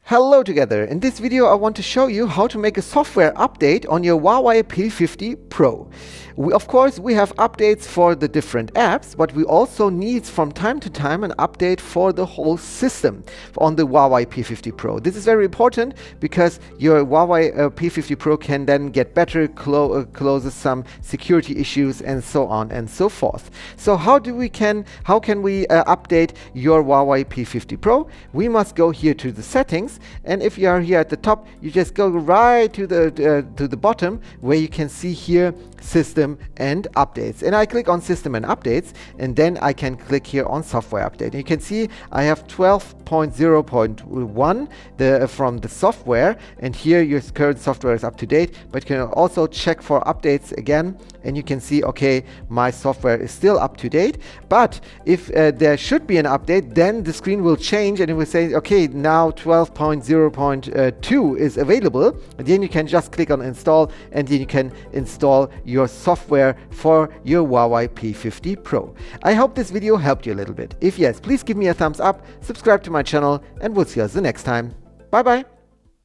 Hello together. In this video I want to show you how to make a software update on your Huawei P50 Pro. Of course we have updates for the different apps, but we also need from time to time an update for the whole system on the Huawei P50 Pro. This is very important because your Huawei P50 Pro can then get better, closes some security issues and so on and so forth. So how can we update your Huawei P50 Pro? We must go here to the settings. And if you are here at the top, you just go right to the bottom where you can see here system and updates, and I click on system and updates, and then I can click here on software update. And you can see I have 12.0.1 from the software, and here your current software is up to date, but you can also check for updates again, and you can see, okay, my software is still up to date. But if there should be an update, then the screen will change and it will say, okay, now 12.0.2 is available, and then you can just click on install, and then you can install your software for your Huawei P50 Pro. I hope this video helped you a little bit. If yes, please give me a thumbs up, subscribe to my channel, and we'll see us the next time. Bye bye.